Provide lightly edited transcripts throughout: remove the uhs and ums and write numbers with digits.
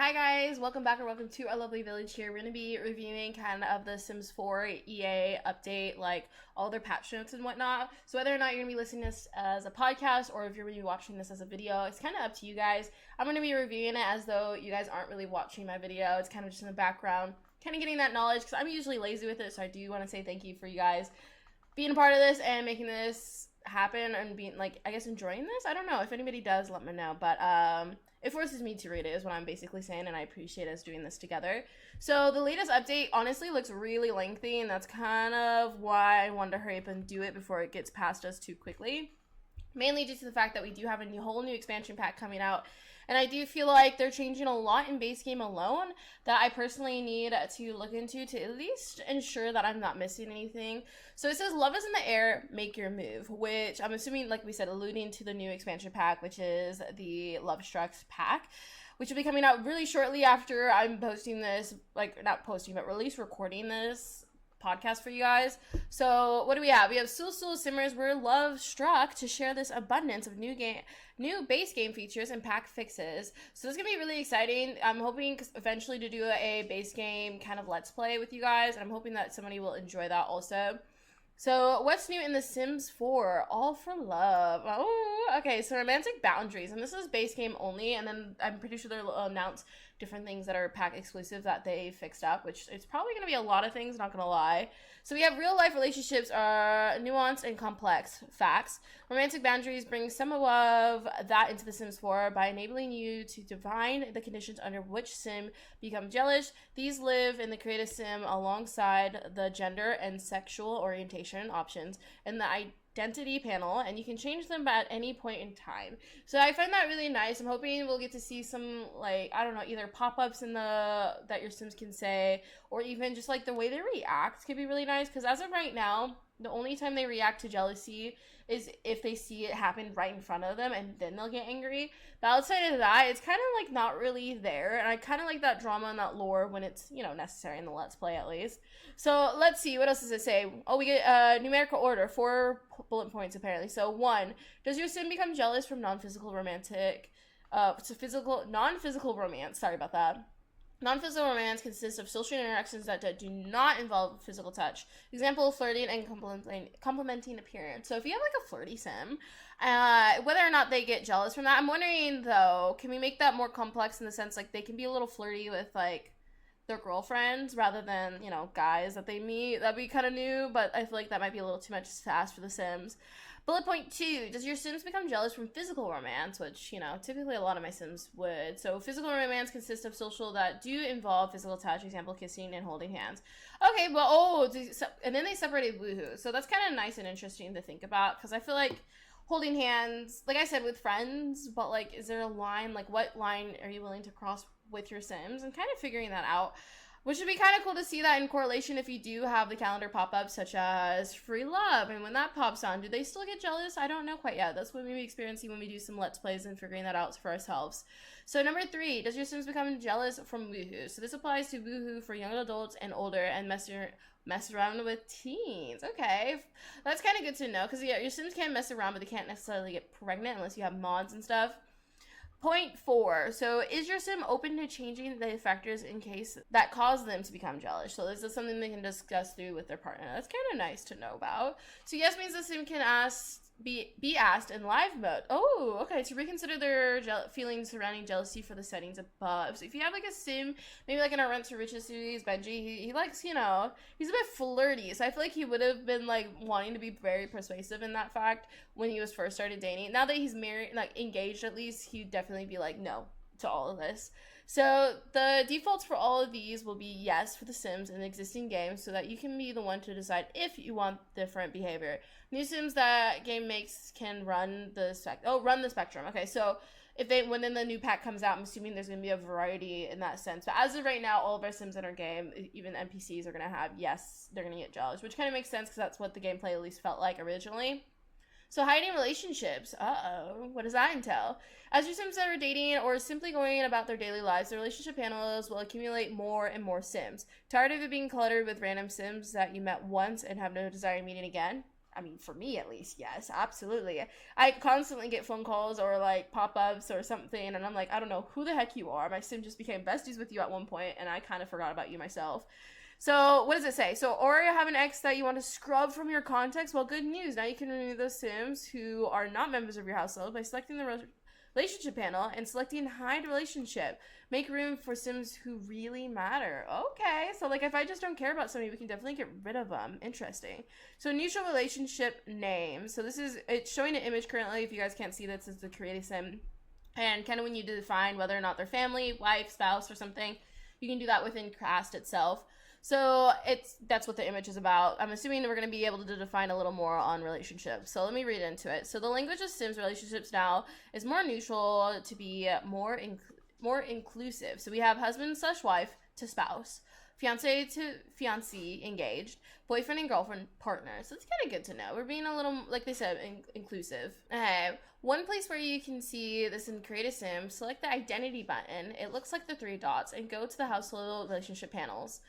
Hi guys, welcome back or welcome to our lovely village here. We're going to be reviewing kind of the Sims 4 EA update, like all their patch notes and whatnot. So whether or not you're going to be listening to this as a podcast or if you're going to be watching this as a video, it's kind of up to you guys. I'm going to be reviewing it as though you guys aren't really watching my video. It's kind of just in the background, kind of getting that knowledge because I'm usually lazy with it. So I do want to say thank you for you guys being a part of this and making this happen and being like, I guess, enjoying this. I don't know if anybody does, let me know, but it forces me to read it is what I'm basically saying, and I appreciate us doing this together. So the latest update honestly looks really lengthy, and that's kind of why I wanted to hurry up and do it before it gets past us too quickly, mainly due to the fact that we do have a whole new expansion pack coming out. And I do feel like they're changing a lot in base game alone that I personally need to look into to at least ensure that I'm not missing anything. So it says, love is in the air, make your move, which I'm assuming, like we said, alluding to the new expansion pack, which is the Love Strucks pack, which will be coming out really shortly after I'm posting this, like not posting, but release recording this podcast for you guys. So what do we have? We have Sul Simmers where love struck to share this abundance of new base game features and pack fixes. So this is gonna be really exciting. I'm hoping eventually to do a base game kind of let's play with you guys, and I'm hoping that somebody will enjoy that also. So what's new in The Sims 4? All for love. Oh, okay, so romantic boundaries, and this is base game only, and then I'm pretty sure they'll announce different things that are pack exclusive that they fixed up, which it's probably going to be a lot of things, not going to lie. So we have real life relationships are nuanced and complex. Facts. Romantic boundaries bring some of that into The Sims 4 by enabling you to define the conditions under which Sim become jealous. These live in the creative Sim alongside the gender and sexual orientation options and the identity panel, and you can change them at any point in time. So I find that really nice. I'm hoping we'll get to see some, like, I don't know, either pop-ups in the that your Sims can say, or even just like the way they react could be really nice, because as of right now, the only time they react to jealousy is if they see it happen right in front of them, and then they'll get angry. But outside of that, it's kind of like not really there, and I kind of like that drama and that lore when it's, you know, necessary in the Let's Play at least. So let's see, what else does it say? Oh, we get numerical order, 4 bullet points apparently. So 1, does your Sim become jealous from non-physical non-physical romance, sorry about that. Non-physical romance consists of social interactions that do not involve physical touch. Example, flirting and complimenting appearance. So if you have like a flirty Sim, whether or not they get jealous from that, I'm wondering though, can we make that more complex in the sense like they can be a little flirty with like their girlfriends rather than, you know, guys that they meet? That'd be kind of new, but I feel like that might be a little too much to ask for The Sims. Bullet point 2, does your Sims become jealous from physical romance? Which, you know, typically a lot of my Sims would. So physical romance consists of social that do involve physical touch, example, kissing and holding hands. Okay, well, and then they separated woohoo. So that's kind of nice and interesting to think about, because I feel like holding hands, like I said, with friends, but like, is there a line, like what line are you willing to cross with your Sims, and kind of figuring that out. Which would be kind of cool to see that in correlation if you do have the calendar pop-ups such as free love, and when that pops on, do they still get jealous? I don't know quite yet. That's what we'll be experiencing when we do some Let's Plays and figuring that out for ourselves. So number 3, does your Sims become jealous from woohoo? So this applies to woohoo for young adults and older, and mess around with teens. Okay, that's kind of good to know, because yeah, your Sims can mess around, but they can't necessarily get pregnant unless you have mods and stuff. Point 4, so is your Sim open to changing the factors in case that cause them to become jealous? So this is something they can discuss through with their partner. That's kind of nice to know about. So yes means the Sim can be asked in live mode. Oh, okay, to reconsider their feelings surrounding jealousy for the settings above. So if you have like a Sim, maybe like in our Rent to Riches series, Benji, he likes, you know, he's a bit flirty. So I feel like he would have been like wanting to be very persuasive in that fact when he was first started dating. Now that he's married, like engaged at least, he'd definitely be like no to all of this. So the defaults for all of these will be yes for the Sims in the existing game, so that you can be the one to decide if you want different behavior. New Sims that game makes can run the spectrum. Okay, so when the new pack comes out, I'm assuming there's going to be a variety in that sense. But as of right now, all of our Sims in our game, even NPCs, are going to have yes, they're going to get jealous, which kind of makes sense because that's what the gameplay at least felt like originally. So hiding relationships, what does that entail? As your Sims that are dating or simply going about their daily lives, the relationship panels will accumulate more and more Sims. Tired of it being cluttered with random Sims that you met once and have no desire in meeting again? I mean, for me at least, yes, absolutely. I constantly get phone calls or like pop-ups or something, and I'm like, I don't know who the heck you are. My sim just became besties with you at one point, and I kind of forgot about you myself. So what does it say? So, or you have an ex that you want to scrub from your contacts? Well, good news. Now you can remove those sims who are not members of your household by selecting the relationship panel and selecting hide relationship. Make room for sims who really matter. Okay, so like if I just don't care about somebody, we can definitely get rid of them. Interesting. So neutral relationship name. So this is, it's showing an image currently. If you guys can't see this, is the create a sim. And kind of when you define whether or not they're family, wife, spouse, or something, you can do that within Cast itself. So that's what the image is about. I'm assuming we're going to be able to define a little more on relationships. So let me read into it. So the language of Sims relationships now is more neutral to be more inclusive. So we have husband/wife to spouse, fiance to fiancé, engaged, boyfriend and girlfriend, partner. So it's kind of good to know. We're being a little, like they said, inclusive. Okay. One place where you can see this in Create a Sim, select the identity button. It looks like the 3 dots, and go to the household relationship panels.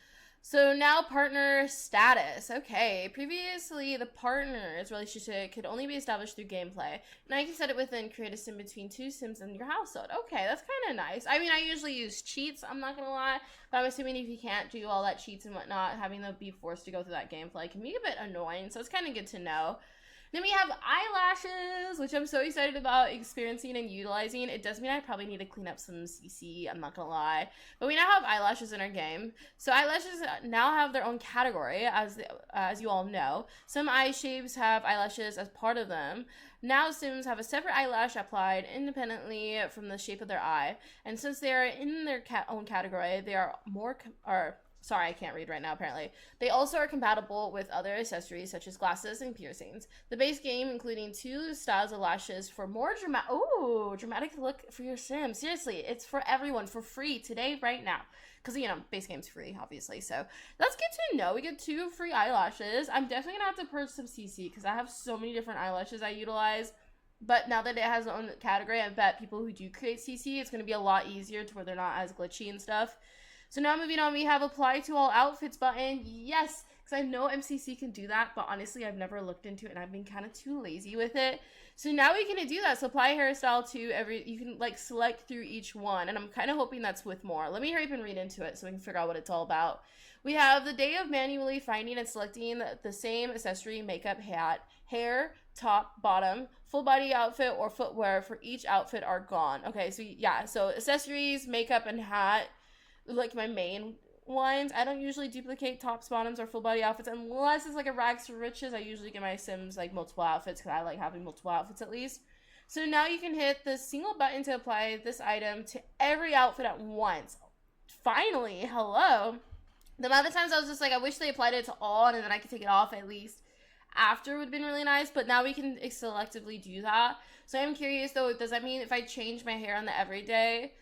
So now partner status. Okay, previously the partner's relationship could only be established through gameplay. Now you can set it within Create a Sim between 2 sims in your household. Okay, that's kind of nice. I mean, I usually use cheats, I'm not gonna lie, but I'm assuming if you can't do all that cheats and whatnot, having them be forced to go through that gameplay can be a bit annoying, so it's kind of good to know. Then we have eyelashes, which I'm so excited about experiencing and utilizing. It does mean I probably need to clean up some CC, I'm not gonna lie. But we now have eyelashes in our game. So eyelashes now have their own category, as you all know. Some eye shapes have eyelashes as part of them. Now Sims have a separate eyelash applied independently from the shape of their eye. And since they are in their own category, they are sorry, I can't read right now, apparently. They also are compatible with other accessories such as glasses and piercings. The base game, including 2 styles of lashes for more dramatic look for your sim. Seriously, it's for everyone for free today, right now. Because, you know, base game's free, obviously. So that's good to know. We get 2 free eyelashes. I'm definitely going to have to purchase some CC because I have so many different eyelashes I utilize. But now that it has its own category, I bet people who do create CC, it's going to be a lot easier to where they're not as glitchy and stuff. So now moving on, we have apply to all outfits button. Yes, because I know MCC can do that, but honestly, I've never looked into it and I've been kind of too lazy with it. So now we can do that. So apply hairstyle to you can like select through each one. And I'm kind of hoping that's with more. Let me hurry up and read into it so we can figure out what it's all about. We have the day of manually finding and selecting the same accessory, makeup, hat, hair, top, bottom, full body outfit, or footwear for each outfit are gone. Okay, so yeah, so accessories, makeup, and hat, like my main ones. I don't usually duplicate tops, bottoms, or full body outfits unless it's like a rags to riches. I usually give my sims like multiple outfits because I like having multiple outfits at least. So now you can hit the single button to apply this item to every outfit at once. Finally, hello. The other times I was just like, I wish they applied it to all and then I could take it off at least after would have been really nice, but now we can selectively do that. So I'm curious though, does that mean if I change my hair on the everyday,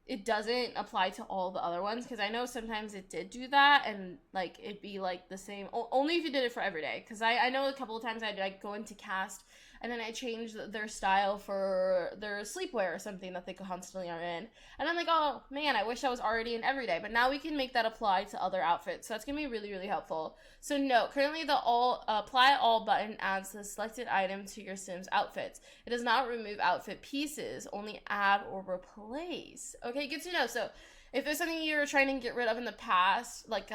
it doesn't apply to all the other ones? Because I know sometimes it did do that and like it'd be like the same only if you did it for everyday. Because I know a couple of times I'd like go into cast and then I changed their style for their sleepwear or something that they constantly are in, and I'm like, oh man, I wish I was already in everyday. But now we can make that apply to other outfits, so that's gonna be really, really helpful. So note, currently the apply all button adds the selected item to your Sims outfits. It does not remove outfit pieces, only add or replace. Okay, good to know. So if there's something you were trying to get rid of in the past, like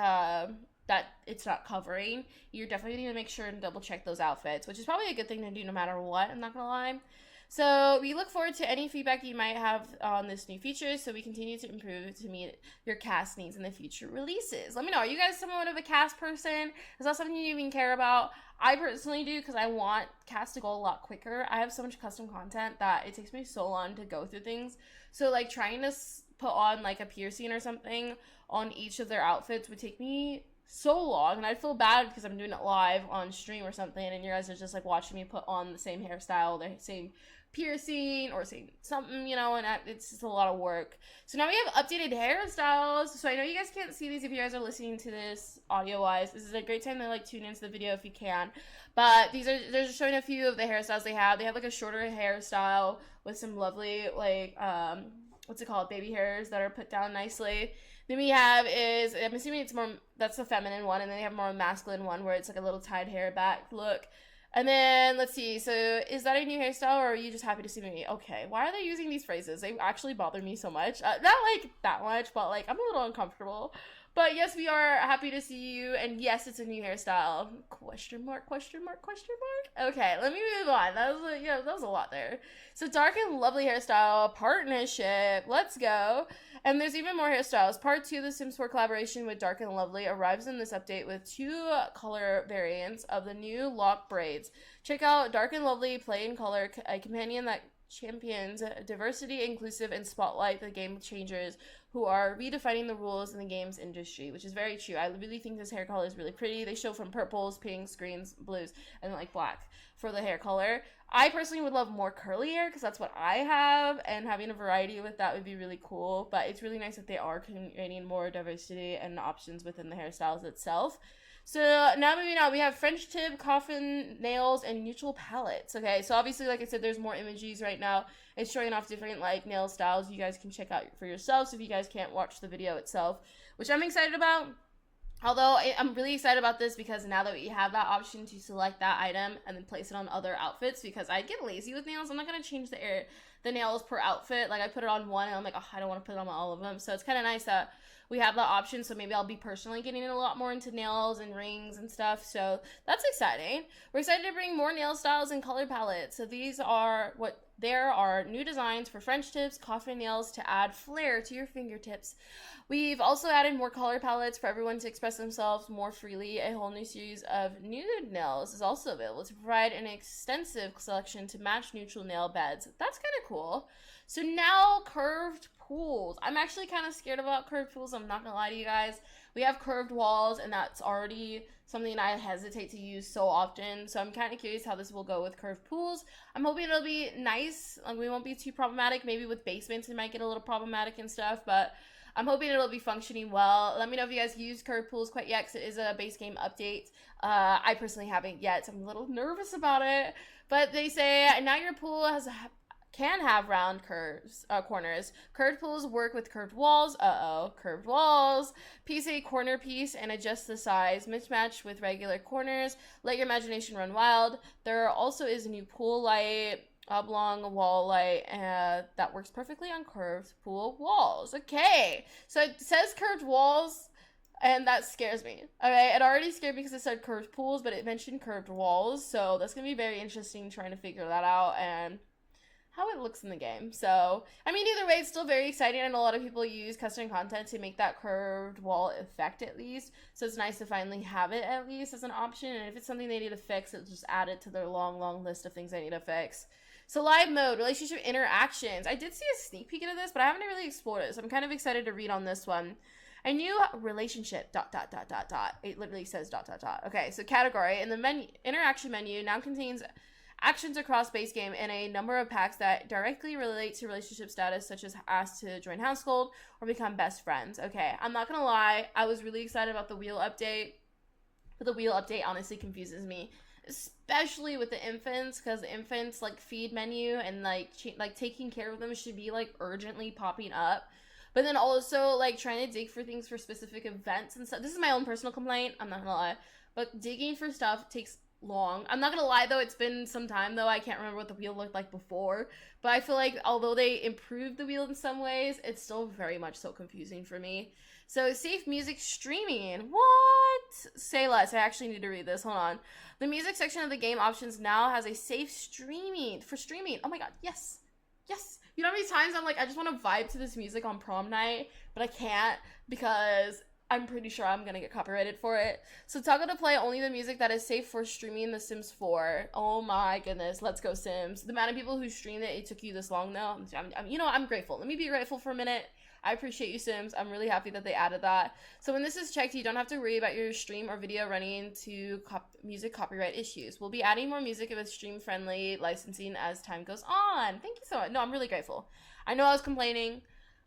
that it's not covering, you're definitely going to make sure and double check those outfits, which is probably a good thing to do no matter what, I'm not gonna lie. So we look forward to any feedback you might have on this new feature, so we continue to improve to meet your cast needs in the future releases. Let me know, are you guys somewhat of a cast person? Is that something you even care about? I personally do, because I want cast to go a lot quicker. I have so much custom content that it takes me so long to go through things. So like trying to put on like a piercing or something on each of their outfits would take me so long, and I feel bad because I'm doing it live on stream or something, and you guys are just like watching me put on the same hairstyle, the same piercing, or same something, you know, and it's just a lot of work. So now we have updated hairstyles. So I know you guys can't see these if you guys are listening to this audio-wise. This is a great time to like tune into the video if you can. But they're just showing a few of the hairstyles they have. They have like a shorter hairstyle with some lovely like what's it called, baby hairs that are put down nicely. Then we have I'm assuming it's more, that's the feminine one, and then they have more masculine one where it's like a little tied hair back look. And then, let's see, so is that a new hairstyle or are you just happy to see me? Okay, why are they using these phrases? They actually bother me so much. Not like that much, but like I'm a little uncomfortable. But yes, we are happy to see you, and yes, it's a new hairstyle. Question mark, question mark, question mark? Okay, let me move on. That was a lot there. So dark and lovely hairstyle, partnership, let's go. And there's even more hairstyles. Part 2 of the Sims 4 collaboration with Dark and Lovely arrives in this update with 2 color variants of the new lock braids. Check out Dark and Lovely Play in Color, a companion that champions diversity, inclusive, and spotlight the game changers who are redefining the rules in the games industry, which is very true. I really think this hair color is really pretty. They show from purples, pinks, greens, blues, and like black for the hair color. I personally would love more curly hair because that's what I have, and having a variety with that would be really cool. But it's really nice that they are creating more diversity and options within the hairstyles itself. So now moving on, we have French tip, coffin nails, and neutral palettes. Okay, so obviously, like I said, there's more images right now. It's showing off different like nail styles you guys can check out for yourselves if you guys can't watch the video itself, which I'm excited about. Although I'm really excited about this because now that we have that option to select that item and then place it on other outfits, because I get lazy with nails. I'm not going to change the nails per outfit. Like I put it on one and I'm like, oh, I don't want to put it on all of them. So it's kind of nice that we have that option. So maybe I'll be personally getting a lot more into nails and rings and stuff. So that's exciting. We're excited to bring more nail styles and color palettes. So there are new designs for French tips, coffin nails to add flair to your fingertips. We've also added more color palettes for everyone to express themselves more freely. A whole new series of nude nails is also available to provide an extensive selection to match neutral nail beds. That's kind of cool. So now curved pools. I'm actually kind of scared about curved pools. I'm not gonna lie to you guys. We have curved walls, and that's already something I hesitate to use so often. So I'm kind of curious how this will go with curved pools. I'm hoping it'll be nice. We won't be too problematic. Maybe with basements it might get a little problematic and stuff, but I'm hoping it'll be functioning well. Let me know if you guys use curved pools quite yet, because it is a base game update. I personally haven't yet, so I'm a little nervous about it. But they say now your pool can have round corners. Curved pools work with curved walls. Curved walls. Piece a corner piece and adjust the size. Mismatch with regular corners. Let your imagination run wild. There also is a new pool light, oblong wall light, that works perfectly on curved pool walls. Okay, so it says curved walls, and that scares me. Okay, it already scared me because it said curved pools, but it mentioned curved walls, so that's gonna be very interesting trying to figure that out and how it looks in the game. So, I mean, either way, it's still very exciting, and a lot of people use custom content to make that curved wall effect at least. So it's nice to finally have it at least as an option, and if it's something they need to fix, it'll just add it to their long list of things they need to fix. So live mode, relationship interactions. I did see a sneak peek into this, but I haven't really explored it, so I'm kind of excited to read on this one. A new relationship, ... It literally says ... Okay, so category, and the interaction menu now contains actions across base game and a number of packs that directly relate to relationship status, such as ask to join Household or become best friends. Okay, I'm not gonna lie, I was really excited about the wheel update, but the wheel update honestly confuses me, especially with the infants, because the infants like feed menu and like taking care of them should be like urgently popping up. But then also like trying to dig for things for specific events and stuff. This is my own personal complaint, I'm not gonna lie, but digging for stuff takes long. I'm not gonna lie though, it's been some time though. I can't remember what the wheel looked like before, but I feel like although they improved the wheel in some ways, it's still very much so confusing for me. So safe music streaming. What? Say less. I actually need to read this. Hold on. The music section of the game options now has a safe streaming for streaming. Oh my god, yes. Yes. You know how many times I'm like, I just want to vibe to this music on prom night, but I can't because I'm pretty sure I'm gonna get copyrighted for it. So toggle to play only the music that is safe for streaming The Sims 4. Oh my goodness, let's go Sims. The amount of people who streamed it took you this long though. I'm grateful. Let me be grateful for a minute. I appreciate you, Sims. I'm really happy that they added that. So when this is checked, you don't have to worry about your stream or video running into music copyright issues. We'll be adding more music with stream-friendly licensing as time goes on. Thank you so much. No, I'm really grateful. I know I was complaining.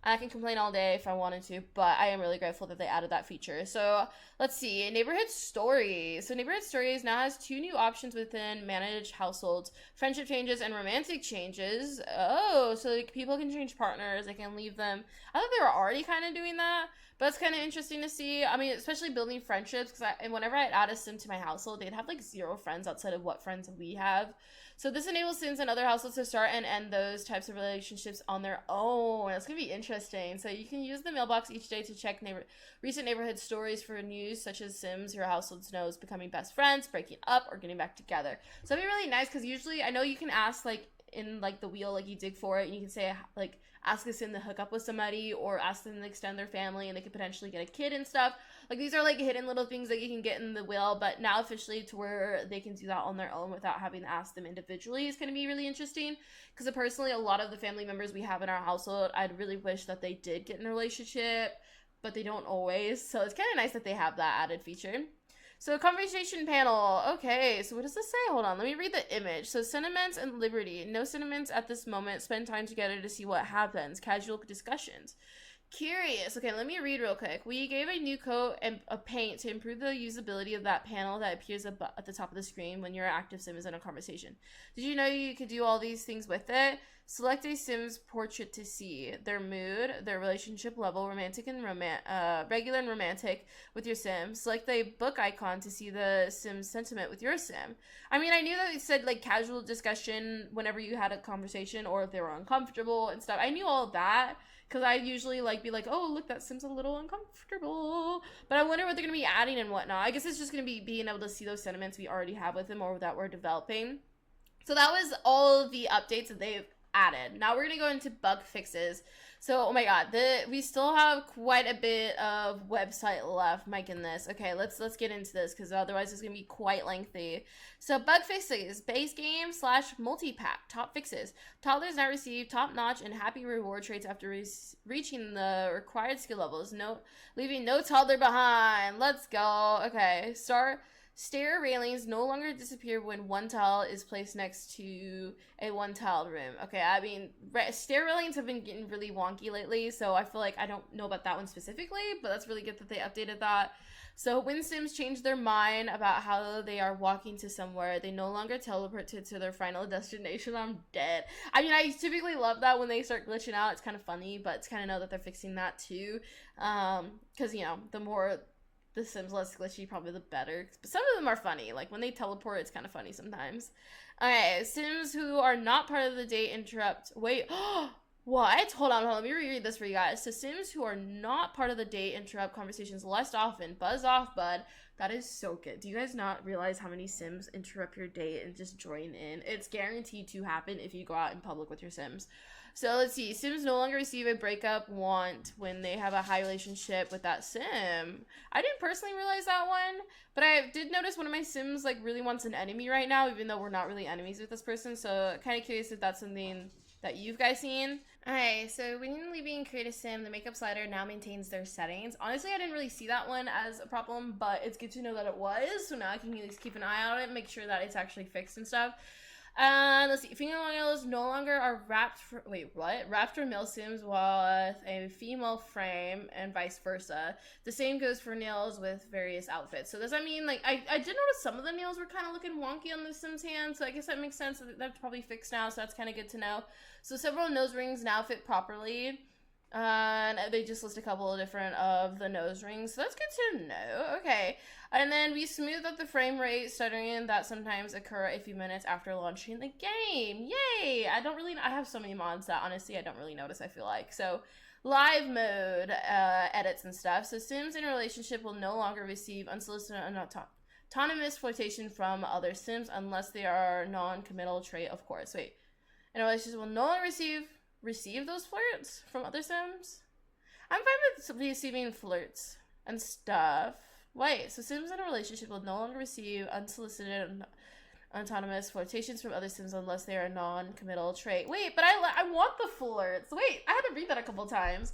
I can complain all day if I wanted to, but I am really grateful that they added that feature. So let's see, neighborhood stories. So neighborhood stories now has 2 new options within managed households: friendship changes and romantic changes. Oh, so like people can change partners. They can leave them. I thought they were already kind of doing that, but it's kind of interesting to see. I mean, especially building friendships, because whenever I'd add a sim to my household, they'd have like 0 friends outside of what friends we have. So this enables sims in other households to start and end those types of relationships on their own. It's going to be interesting. So you can use the mailbox each day to check recent neighborhood stories for news such as sims your household knows becoming best friends, breaking up, or getting back together. So it'd be really nice, because usually I know you can ask like in like the wheel, like you dig for it, and you can say like ask a sim to hook up with somebody, or ask them to extend their family and they could potentially get a kid and stuff. Like these are like hidden little things that you can get in the wheel, but now officially to where they can do that on their own without having to ask them individually is going to be really interesting. Because personally, a lot of the family members we have in our household, I'd really wish that they did get in a relationship, but they don't always. So it's kind of nice that they have that added feature. So conversation panel. Okay, so what does this say? Hold on, let me read the image. So sentiments and liberty. No sentiments at this moment. Spend time together to see what happens. Casual discussions. Curious. Okay, let me read real quick. We gave a new coat and a paint to improve the usability of that panel that appears at the top of the screen when your active sim is in a conversation. Did you know you could do all these things with it? Select a sim's portrait to see their mood, their relationship level, romantic and regular and romantic with your sim. Select a book icon to see the sim's sentiment with your sim. I mean, I knew that it said like casual discussion whenever you had a conversation, or if they were uncomfortable and stuff. I knew all of that, because I usually like be like, oh, look, that sim's a little uncomfortable. But I wonder what they're going to be adding and whatnot. I guess it's just going to be being able to see those sentiments we already have with them or that we're developing. So that was all of the updates that they've added. Now we're going to go into bug fixes. So, oh my god, we still have quite a bit of website left. My goodness. Okay, let's get into this, because otherwise it's going to be quite lengthy. So, bug fixes. Base game / multi-pack. Top fixes. Toddlers now receive top-notch and happy reward traits after reaching the required skill levels. Leaving no toddler behind. Let's go. Okay, stair railings no longer disappear when one tile is placed next to a one-tiled room. Okay, I mean, stair railings have been getting really wonky lately, so I feel like I don't know about that one specifically, but that's really good that they updated that. So when sims change their mind about how they are walking to somewhere, they no longer teleport to their final destination. I'm dead. I mean, I typically love that when they start glitching out. It's kind of funny, but it's kind of know that they're fixing that too. Because, you know, the more the sims less glitchy, probably the better. But some of them are funny. Like when they teleport, it's kind of funny sometimes. Okay, sims who are not part of the date interrupt. Wait, what? Hold on, let me reread this for you guys. So sims who are not part of the date interrupt conversations less often. Buzz off, bud. That is so good. Do you guys not realize how many sims interrupt your date and just join in? It's guaranteed to happen if you go out in public with your sims. So let's see. Sims no longer receive a breakup want when they have a high relationship with that sim. I didn't personally realize that one, but I did notice one of my sims like really wants an enemy right now, even though we're not really enemies with this person. So kind of curious if that's something that you've guys seen. Alright, so when you're leaving create a sim, the makeup slider now maintains their settings. Honestly, I didn't really see that one as a problem, but it's good to know that it was. So now I can at least keep an eye on it and make sure that it's actually fixed and stuff. Let's see. Female nails no longer are wrapped for male sims with a female frame and vice versa. The same goes for nails with various outfits. So does that mean, like, I did notice some of the nails were kind of looking wonky on the sims hand, so I guess that makes sense. That's probably fixed now, so that's kind of good to know. So several nose rings now fit properly. And they just list a couple of different of the nose rings, so that's good to know. Okay, and then we smooth up the frame rate stuttering that sometimes occur a few minutes after launching the game. Yay! I have so many mods that honestly I don't really notice, I feel like. So live mode edits and stuff. So sims in a relationship will no longer receive unsolicited autonomous flirtation from other sims unless they are non-committal trait, of course. Wait, in a relationship will no longer receive those flirts from other sims? I'm fine with receiving flirts and stuff. Wait, so sims in a relationship will no longer receive unsolicited autonomous flirtations from other sims unless they are non-committal trait. Wait, but I want the flirts. Wait, I had to read that a couple times.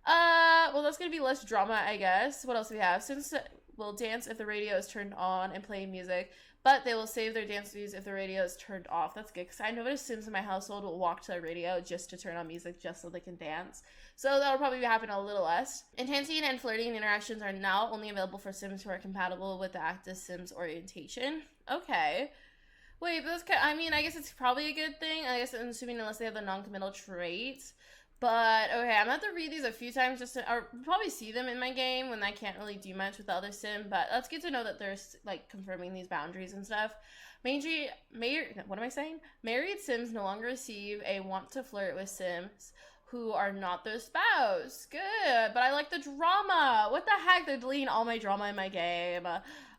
Well, that's gonna be less drama, I guess. What else do we have? Sims will dance if the radio is turned on and play music, but they will save their dance moves if the radio is turned off. That's good, because I noticed Sims in my household will walk to the radio just to turn on music just so they can dance. So that'll probably happen a little less. Enhancing and flirting interactions are now only available for Sims who are compatible with the active Sims orientation. Okay. Wait, but I guess it's probably a good thing. I guess I'm assuming unless they have the non-committal traits. But, okay, I'm going to have to read these a few times just to, or probably see them in my game when I can't really do much with the other sim, but that's good to know that they're, like, confirming these boundaries and stuff. Married Sims no longer receive a want to flirt with Sims who are not their spouse. Good, but I like the drama. What the heck? They're deleting all my drama in my game.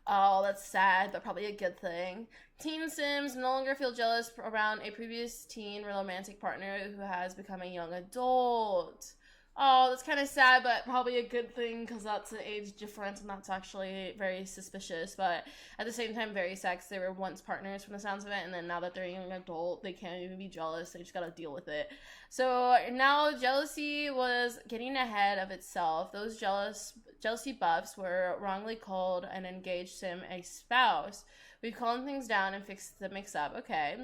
Oh, that's sad, but probably a good thing. Teen Sims no longer feel jealous around a previous teen romantic partner who has become a young adult. Oh, that's kind of sad, but probably a good thing because that's an age difference and that's actually very suspicious. But at the same time, very sad because they were once partners from the sounds of it, and then now that they're a young adult, they can't even be jealous. They just gotta deal with it. So now jealousy was getting ahead of itself. Those jealousy buffs were wrongly called an engaged sim a spouse. We've calmed things down and fixed the mix-up. Okay.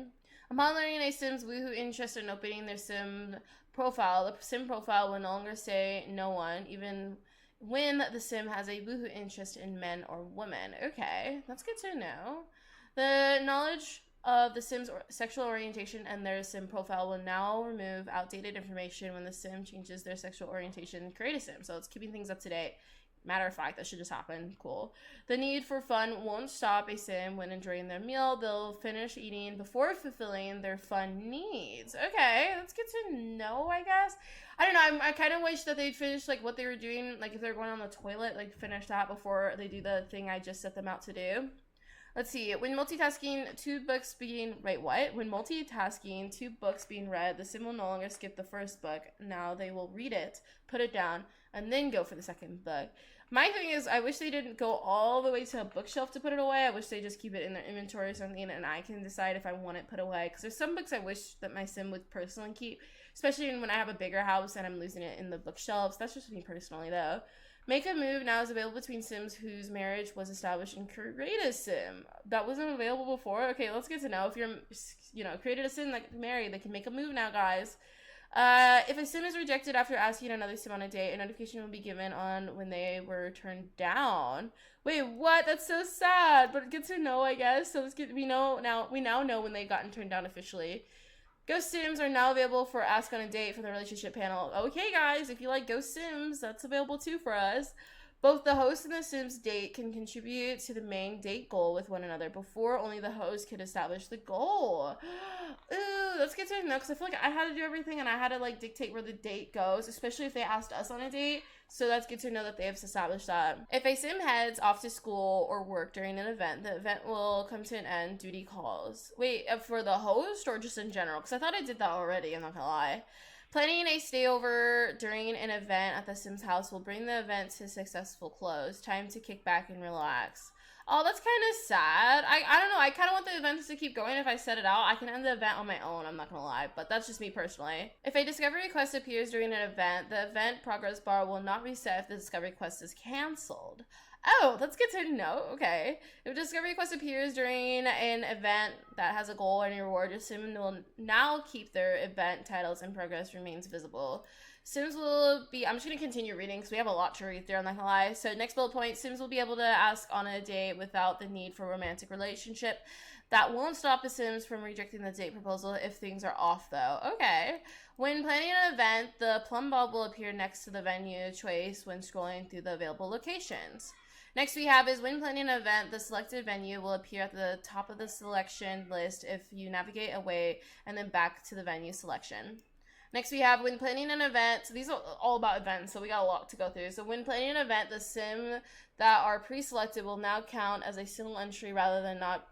Upon learning a sim's woohoo interest in opening their sim profile, the sim profile will no longer say no one, even when the sim has a woohoo interest in men or women. Okay, that's good to know. The knowledge of the sim's sexual orientation and their sim profile will now remove outdated information when the sim changes their sexual orientation and create a sim. So it's keeping things up to date. Matter of fact, that should just happen. Cool. The need for fun won't stop a sim when enjoying their meal. They'll finish eating before fulfilling their fun needs. Okay, that's good to know, I guess. I don't know, I kind of wish that they'd finish, like, what they were doing. Like, if they're going on the toilet, like, finish that before they do the thing I just set them out to do. Let's see. When multitasking two books being read, the sim will no longer skip the first book. Now they will read it, put it down, and then go for the second book. My thing is, I wish they didn't go all the way to a bookshelf to put it away. I wish they just keep it in their inventory or something, and I can decide if I want it put away. Because there's some books I wish that my sim would personally keep, especially when I have a bigger house and I'm losing it in the bookshelves. That's just me personally, though. Make a Move now is available between sims whose marriage was established in Create a Sim. That wasn't available before? Okay, let's get to know. If you're, created a sim like married, they can make a move now, guys. If a sim is rejected after asking another sim on a date, a notification will be given on when they were turned down. Wait, what? That's so sad, but good to know, I guess. So we now know when they've gotten turned down officially. Ghost Sims are now available for Ask on a Date for the relationship panel. Okay, guys, if you like Ghost Sims, that's available too for us. Both the host and the Sims date can contribute to the main date goal with one another. Before, only the host could establish the goal. Ooh, that's good to know, because I feel like I had to do everything and I had to, like, dictate where the date goes, especially if they asked us on a date. So that's good to know that they have established that. If a sim heads off to school or work during an event, the event will come to an end. Duty calls. Wait, for the host or just in general? Because I thought I did that already, I'm not gonna lie. Planning a stayover during an event at the Sims house will bring the event to a successful close. Time to kick back and relax. Oh, that's kind of sad. I don't know. I kind of want the events to keep going if I set it out. I can end the event on my own, I'm not going to lie. But that's just me personally. If a discovery quest appears during an event, the event progress bar will not reset if the discovery quest is canceled. Oh, that's good to know. Okay. If a discovery quest appears during an event that has a goal and a reward, your sim will now keep their event titles and progress remains visible. Sims will be, I'm just going to continue reading because we have a lot to read there, I'm not going to lie. So next bullet point, Sims will be able to ask on a date without the need for a romantic relationship. That won't stop the Sims from rejecting the date proposal if things are off, though. Okay. When planning an event, the plumb bob will appear next to the venue choice when scrolling through the available locations. Next we have is when planning an event, the selected venue will appear at the top of the selection list if you navigate away and then back to the venue selection. Next we have when planning an event, so these are all about events, so we got a lot to go through. So when planning an event, the sim that are pre-selected will now count as a single entry rather than not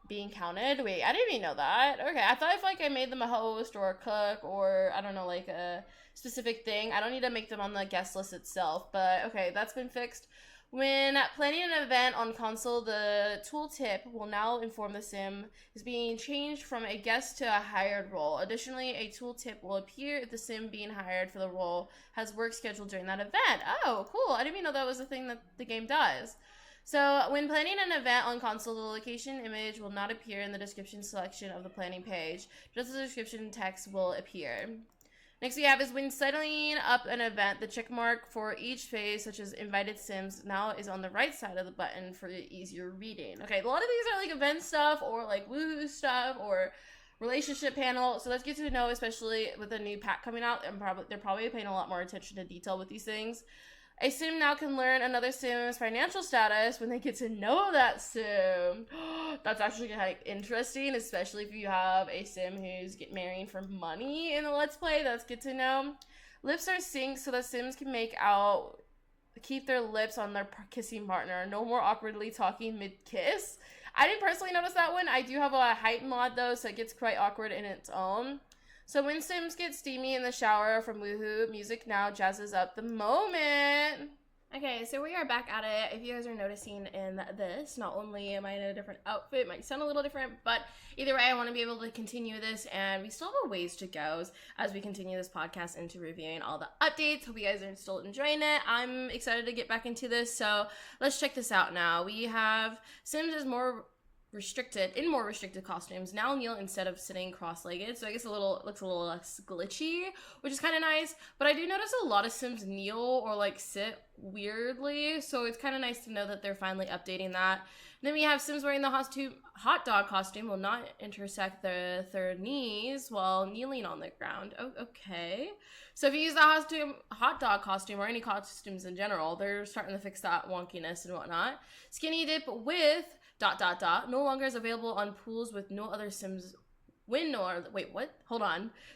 being counted. Wait, I didn't even know that. Okay, I thought if like I made them a host or a cook or I don't know, like a specific thing, I don't need to make them on the guest list itself, but okay, that's been fixed. When planning an event on console, the tooltip will now inform the sim is being changed from a guest to a hired role. Additionally, a tooltip will appear if the sim being hired for the role has work scheduled during that event. Oh, cool. I didn't even know that was a thing that the game does. So when planning an event on console, the location image will not appear in the description selection of the planning page. Just the description text will appear. Next we have is when setting up an event, the check mark for each phase, such as invited sims, now is on the right side of the button for easier reading. Okay, a lot of these are like event stuff or like woohoo stuff or relationship panel. So let's get to know, especially with a new pack coming out, and they're probably paying a lot more attention to detail with these things. A sim now can learn another sim's financial status when they get to know that sim. That's actually like interesting, especially if you have a sim who's marrying for money in the Let's Play. That's good to know. Lips are synced so that sims can keep their lips on their kissing partner. No more awkwardly talking mid-kiss. I didn't personally notice that one. I do have a height mod though, so it gets quite awkward in its own. So when sims get steamy in the shower from Woohoo, music now jazzes up the moment. Okay, so we are back at it. If you guys are noticing in this, not only am I in a different outfit, might sound a little different, but either way, I want to be able to continue this, and we still have a ways to go as we continue this podcast into reviewing all the updates. Hope you guys are still enjoying it. I'm excited to get back into this, so let's check this out now. We have Sims is more restricted costumes. Now kneel instead of sitting cross-legged, so I guess looks a little less glitchy, which is kind of nice. But I do notice a lot of sims kneel or like sit weirdly, so it's kind of nice to know that they're finally updating that. Then we have sims wearing the hot dog costume will not intersect their knees while kneeling on the ground. Oh, okay. So if you use the hot dog costume or any costumes in general, they're starting to fix that wonkiness and whatnot. Skinny dip with ... no longer is available on pools with no other sims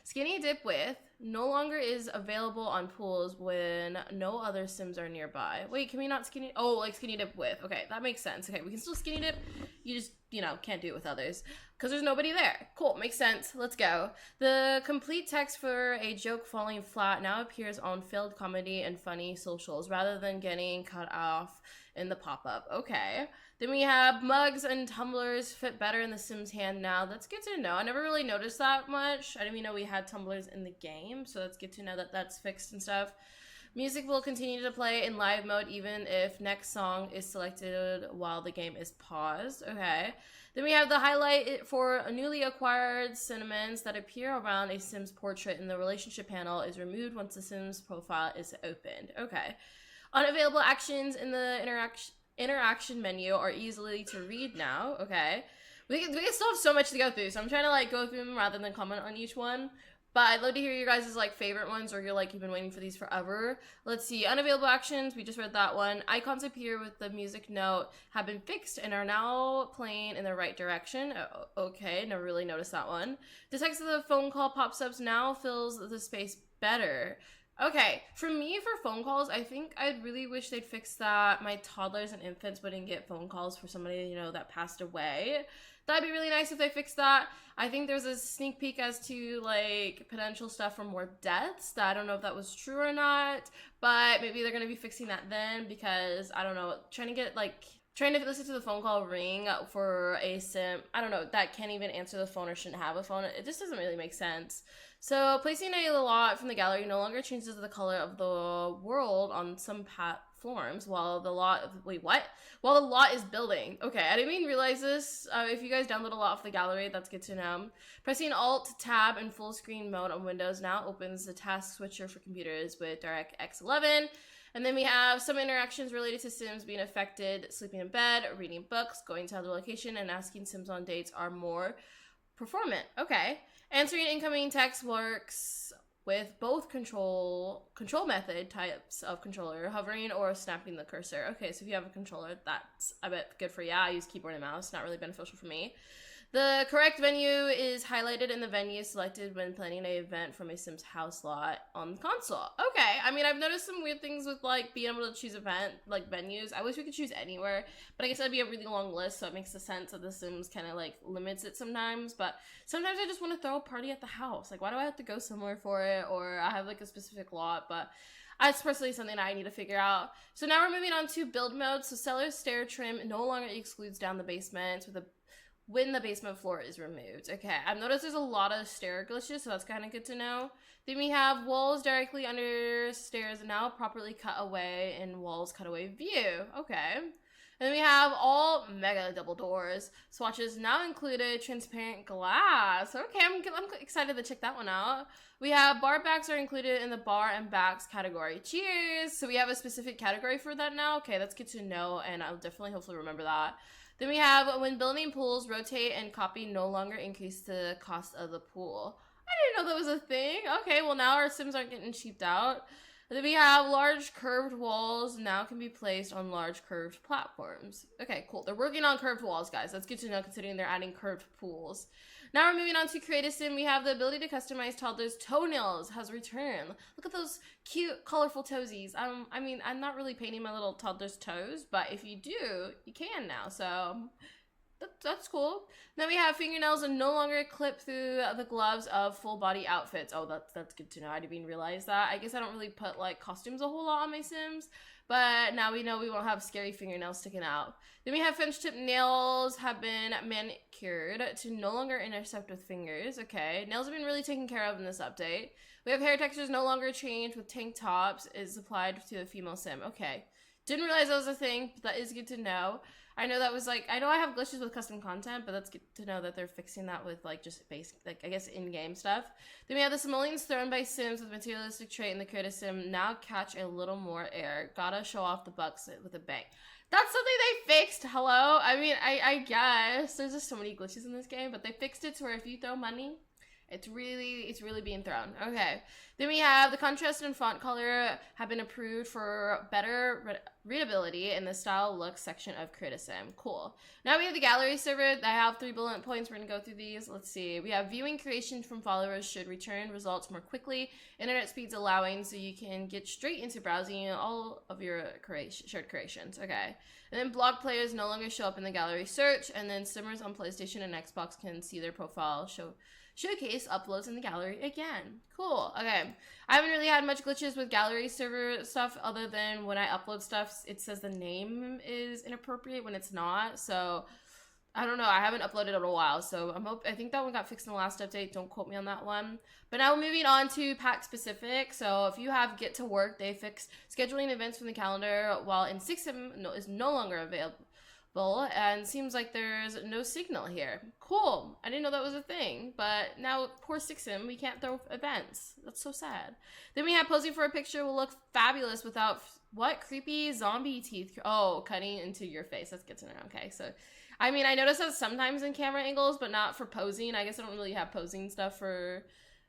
Skinny dip with no longer is available on pools when no other sims are nearby. Wait, can we not skinny? Oh, like skinny dip with. Okay, that makes sense. Okay, we can still skinny dip. You just, can't do it with others because there's nobody there. Cool, makes sense. Let's go. The complete text for a joke falling flat now appears on failed comedy and funny socials rather than getting cut off in the pop-up. Okay. Then we have mugs and tumblers fit better in the Sims hand now. That's good to know. I never really noticed that much. I didn't even know we had tumblers in the game, so that's good to know that that's fixed and stuff. Music will continue to play in live mode even if next song is selected while the game is paused. Okay. Then we have the highlight for newly acquired sentiments that appear around a Sim's portrait in the relationship panel is removed once the Sim's profile is opened. Okay. Unavailable actions in the interaction menu are easily to read now. Okay. We still have so much to go through, so I'm trying to go through them rather than comment on each one. But I'd love to hear your guys' favorite ones, or you've been waiting for these forever. Let's see. Unavailable actions. We just read that one. Icons appear with the music note have been fixed and are now playing in the right direction. Okay. Never really noticed that one. The text of the phone call pops-ups now fills the space better. Okay, for me, for phone calls, I think I'd really wish they'd fix that my toddlers and infants wouldn't get phone calls for somebody, that passed away. That'd be really nice if they fixed that. I think there's a sneak peek as to, potential stuff for more deaths. I don't know if that was true or not, but maybe they're going to be fixing that then because, I don't know, trying to listen to the phone call ring for a sim, I don't know, that can't even answer the phone or shouldn't have a phone. It just doesn't really make sense. So placing a lot from the gallery no longer changes the color of the world on some platforms while the lot is building. Okay, I didn't even realize this. If you guys download a lot of the gallery, that's good to know. Pressing Alt Tab in full screen mode on Windows now opens the task switcher for computers with DirectX 11. And then we have some interactions related to Sims being affected, sleeping in bed, reading books, going to other location, and asking Sims on dates are more performant. Okay. Answering incoming text works with both control method types of controller, hovering or snapping the cursor. Okay, so if you have a controller, that's a bit good for you. I use keyboard and mouse, not really beneficial for me. The correct venue is highlighted in the venue selected when planning an event from a Sims house lot on the console. Okay, I mean, I've noticed some weird things with being able to choose venues. I wish we could choose anywhere, but I guess that'd be a really long list, so it makes sense that the Sims kind of limits it sometimes. But sometimes I just want to throw a party at the house. Why do I have to go somewhere for it? Or I have a specific lot, but that's personally something I need to figure out. So now we're moving on to build mode. So cellar stair trim no longer excludes down the basement when the basement floor is removed. Okay, I've noticed there's a lot of stair glitches, so that's kind of good to know. Then we have walls directly under stairs now properly cut away in walls cutaway view. Okay. And then we have all mega double doors. Swatches now included transparent glass. Okay, I'm excited to check that one out. We have bar backs are included in the bar and backs category. Cheers! So we have a specific category for that now. Okay, that's good to know, and I'll definitely hopefully remember that. Then we have when building pools, rotate and copy no longer increase the cost of the pool. I didn't know that was a thing. Okay, well now our Sims aren't getting cheaped out. Then we have large curved walls now can be placed on large curved platforms. Okay, cool. They're working on curved walls, guys. That's good to know considering they're adding curved pools. Now we're moving on to Create a Sim. We have the ability to customize toddlers' toenails has returned. Look at those cute, colorful toesies. I mean, I'm not really painting my little toddler's toes, but if you do, you can now. So that's cool. Then we have fingernails and no longer clip through the gloves of full body outfits. Oh, that's good to know. I didn't even realize that. I guess I don't really put like costumes a whole lot on my Sims, but now we know we won't have scary fingernails sticking out. Then we have French tip nails have been manicured to no longer intersect with fingers. Okay, nails have been really taken care of in this update. We have hair textures no longer changed with tank tops is applied to a female Sim. Okay, didn't realize that was a thing, but that is good to know. I know that was like, I know I have glitches with custom content, but that's good to know that they're fixing that with like just basic, like I guess in-game stuff. Then we have the simoleons thrown by Sims with materialistic trait in the Create a Sim now catch a little more air. Gotta show off the bucks with a bang. That's something they fixed, hello? I mean, I guess there's just so many glitches in this game, but they fixed it to where if you throw money, it's really being thrown. Okay. Then we have the contrast and font color have been approved for better readability in the style look section of Create a Sim. Cool. Now we have the gallery server. I have 3 bullet points. We're going to go through these. Let's see. We have viewing creations from followers should return results more quickly. Internet speeds allowing so you can get straight into browsing all of your shared creations. Okay. And then blog players no longer show up in the gallery search. And then Simmers on PlayStation and Xbox can see their profile showcase uploads in the gallery again. Cool. Okay. I haven't really had much glitches with gallery server stuff other than when I upload stuff, it says the name is inappropriate when it's not. So I don't know. I haven't uploaded in a while. So I think that one got fixed in the last update. Don't quote me on that one. But now moving on to pack specific. So if you have Get to Work, they fixed scheduling events from the calendar while in 6M is no longer available. And seems like there's no signal here. Cool. I didn't know that was a thing, but now poor Sixim, we can't throw events. That's so sad. Then we have posing for a picture will look fabulous without what creepy zombie teeth. Oh, cutting into your face. That's good to know. Okay, so I mean, I notice that sometimes in camera angles, but not for posing. I guess I don't really have posing stuff for.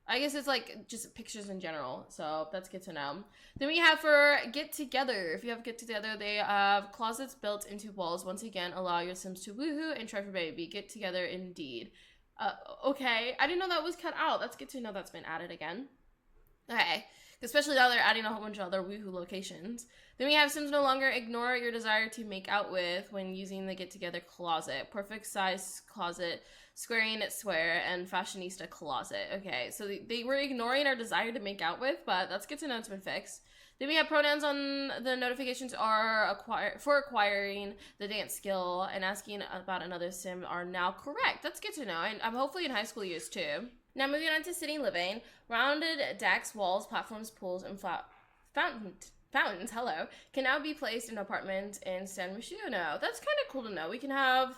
I guess it's like just pictures in general, so that's good to know. Then we have for Get Together. If you have Get Together, they have closets built into walls. Once again, allow your Sims to woohoo and try for baby. Get Together indeed. Okay, I didn't know that was cut out. That's good to know that's been added again. Okay, especially now they're adding a whole bunch of other woohoo locations. Then we have Sims no longer ignore your desire to make out with when using the Get Together closet. Perfect size closet. Squaring it square and fashionista closet. Okay, so they were ignoring our desire to make out with, but that's good to know it's been fixed. Then we have pronouns on the notifications are acquiring the dance skill and asking about another Sim are now correct. That's good to know. And I'm hopefully in high school years too. Now moving on to City Living. Rounded decks, walls, platforms, pools, and fountains, hello, can now be placed in apartments in San Myshuno. That's kind of cool to know. We can have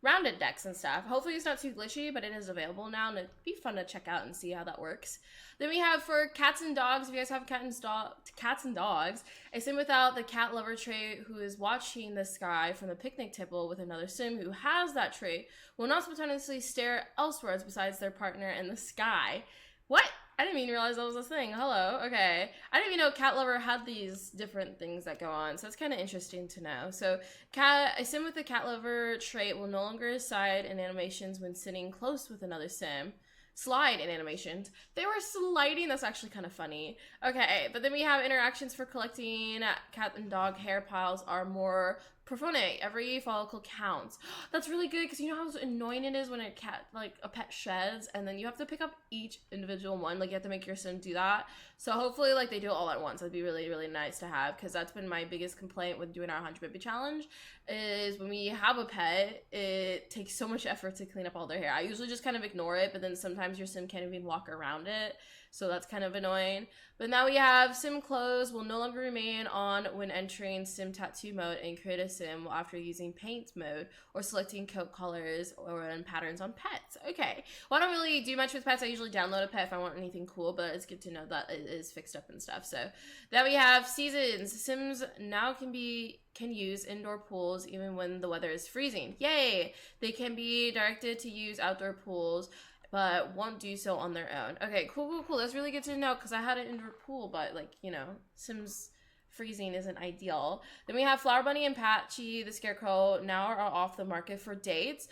rounded decks and stuff. Hopefully it's not too glitchy, but it is available now, and it'd be fun to check out and see how that works. Then we have for cats and dogs, if you guys have cats and dogs, a Sim without the cat lover trait who is watching the sky from the picnic table with another Sim who has that trait will not spontaneously stare elsewhere besides their partner in the sky. What? I didn't even realize that was a thing. Hello. Okay. I didn't even know Cat Lover had these different things that go on. So it's kind of interesting to know. So a Sim with the Cat Lover trait will no longer side in animations when sitting close with another Sim. Slide in animations. They were sliding. That's actually kind of funny. Okay. But then we have interactions for collecting cat and dog hair piles are more profone. Every follicle counts. That's really good because you know how annoying it is when a pet sheds and then you have to pick up each individual one. Like you have to make your Sim do that. So hopefully like they do it all at once. That'd be really, really nice to have because that's been my biggest complaint with doing our 100 baby challenge is when we have a pet, it takes so much effort to clean up all their hair. I usually just kind of ignore it, but then sometimes your Sim can't even walk around it. so that's kind of annoying. But now we have sim clothes will no longer remain on when entering sim tattoo mode and create a sim after using paint mode or selecting coat colors or patterns on pets. Okay, well, I don't really do much with pets. I usually download a pet if I want anything cool, but it's good to know that it is fixed up and stuff. So then we have seasons. Sims now can use indoor pools even when the weather is freezing. Yay! They can be directed to use outdoor pools, but won't do so on their own. Okay, cool. That's really good to know, because I had an indoor pool, but, like, you know, Sims freezing isn't ideal. Then we have Flower Bunny and Patchy the Scarecrow now are off the market for dates.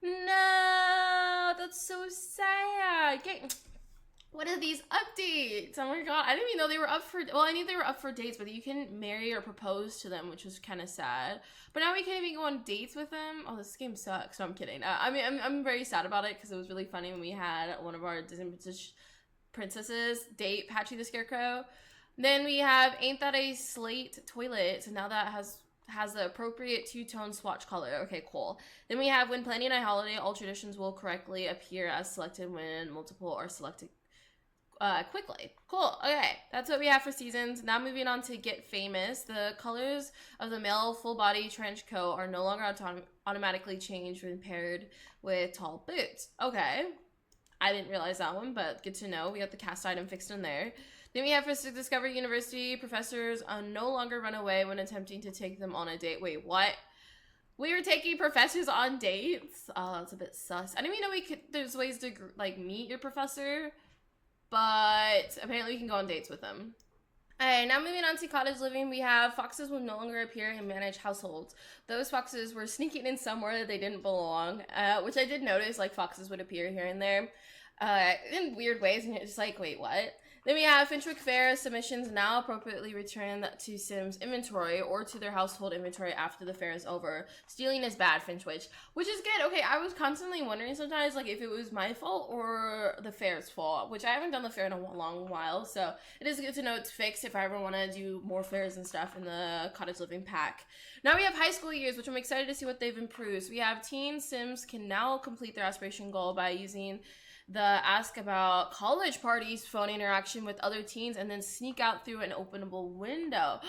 No, that's so sad. Okay. What are these updates? Oh my god, I didn't even know they were up for, well, I knew they were up for dates, but you can marry or propose to them, which was kind of sad. But now we can't even go on dates with them. Oh, this game sucks. No, I'm kidding. I mean, I'm very sad about it, because it was really funny when we had one of our Disney princesses date Patchy the Scarecrow. Then we have Ain't That a Slate Toilet, so now that has the appropriate two-tone swatch color. Okay, cool. Then we have when planning a holiday, all traditions will correctly appear as selected when multiple are selected quickly. Cool. Okay, that's what we have for seasons. Now moving on to Get Famous. The colors of the male full body trench coat are no longer automatically changed when paired with tall boots. Okay, I didn't realize that one, but good to know. We got the cast item fixed in there. Then we have for Discovery University, professors no longer run away when attempting to take them on a date. Wait, what? We were taking professors on dates? Oh, that's a bit sus. I didn't even know there's ways to, like, meet your professor, but apparently we can go on dates with them. Alright, now moving on to Cottage Living, we have foxes will no longer appear and manage households. Those foxes were sneaking in somewhere that they didn't belong, which I did notice, like, foxes would appear here and there in weird ways, and you're just like, wait, what? Then we have Finchwick Fair submissions now appropriately return to Sims inventory or to their household inventory after the fair is over. Stealing is bad, Finchwick, which is good. Okay, I was constantly wondering sometimes, like, if it was my fault or the fair's fault, which I haven't done the fair in a long while, so it is good to know it's fixed if I ever want to do more fairs and stuff in the Cottage Living pack. Now we have high school years, which I'm excited to see what they've improved. So we have teen Sims can now complete their aspiration goal by using the ask about college parties phone interaction with other teens and then sneak out through an openable window.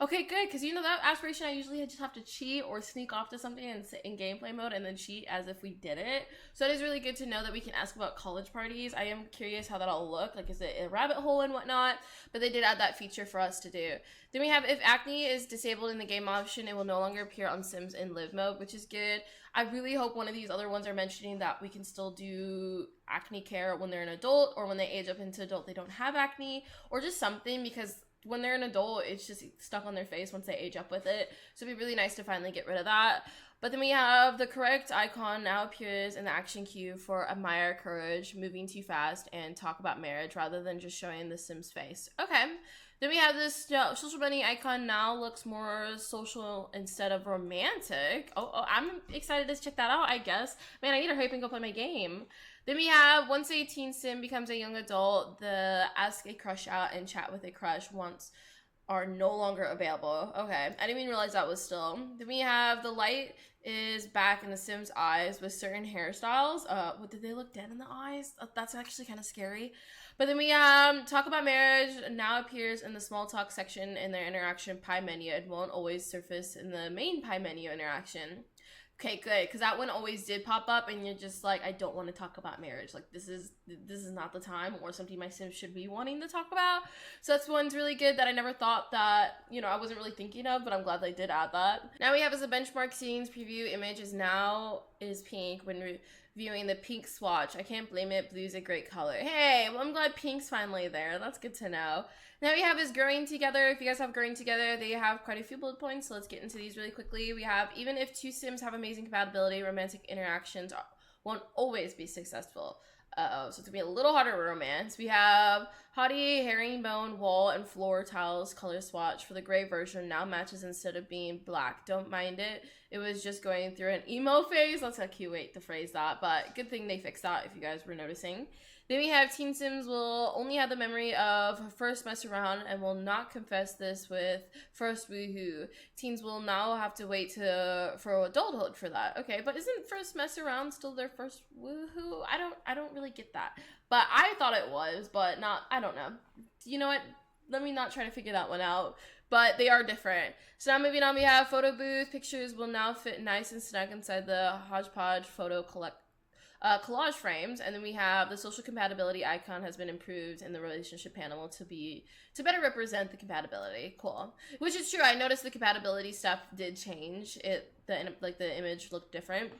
Okay, good, because you know that aspiration I usually just have to cheat or sneak off to something and sit in gameplay mode and then cheat as if we did it. So it is really good to know that we can ask about college parties. I am curious how that'll look, like, is it a rabbit hole and whatnot, but they did add that feature for us to do. Then we have if acne is disabled in the game option, it will no longer appear on Sims in live mode, which is good. I really hope one of these other ones are mentioning that we can still do acne care when they're an adult, or when they age up into adult they don't have acne, or just something, because when they're an adult it's just stuck on their face once they age up with it. So it'd be really nice to finally get rid of that. But then we have the correct icon now appears in the action queue for admire courage, moving too fast, and talk about marriage rather than just showing the Sim's face. Okay. Then we have this social bunny icon now looks more social instead of romantic. Oh, I'm excited to check that out, I guess. Man, I need to hurry up and go play my game. Then we have once a teen sim becomes a young adult, the ask a crush out and chat with a crush once are no longer available. Okay, I didn't even realize that was still. Then we have the light is back in the Sims' eyes with certain hairstyles. What, did they look dead in the eyes? That's actually kind of scary. But then we talk about marriage now appears in the small talk section in their interaction pie menu. It won't always surface in the main pie menu interaction. Okay, good, because that one always did pop up and you're just like, I don't want to talk about marriage. Like, this is not the time or something my Sims should be wanting to talk about. So that's one's really good that I never thought that, you know, I wasn't really thinking of, but I'm glad they did add that. Now we have as a benchmark scenes preview image is pink when viewing the pink swatch. I can't blame it. Blue's a great color. Hey, well, I'm glad pink's finally there. That's good to know. Now we have is growing together. If you guys have growing together, they have quite a few bullet points, so let's get into these really quickly. We have even if two Sims have amazing compatibility, romantic interactions won't always be successful. So it's gonna be a little harder romance. We have hottie, herringbone, wall, and floor tiles color swatch for the gray version now matches instead of being black. Don't mind it. It was just going through an emo phase. That's a cute way to phrase that, but good thing they fixed that if you guys were noticing. Then we have teen sims will only have the memory of first mess around and will not confess this with first woohoo. Teens will now have to wait for adulthood for that. Okay, but isn't first mess around still their first woohoo? I don't really get that. But I thought it was, but not, I don't know. You know what? Let me not try to figure that one out. But they are different. So now moving on, we have photo booth. Pictures will now fit nice and snug inside the hodgepodge photo collage frames. And then we have the social compatibility icon has been improved in the relationship panel to better represent the compatibility. Cool. Which is true. I noticed the compatibility stuff did change. The image looked different.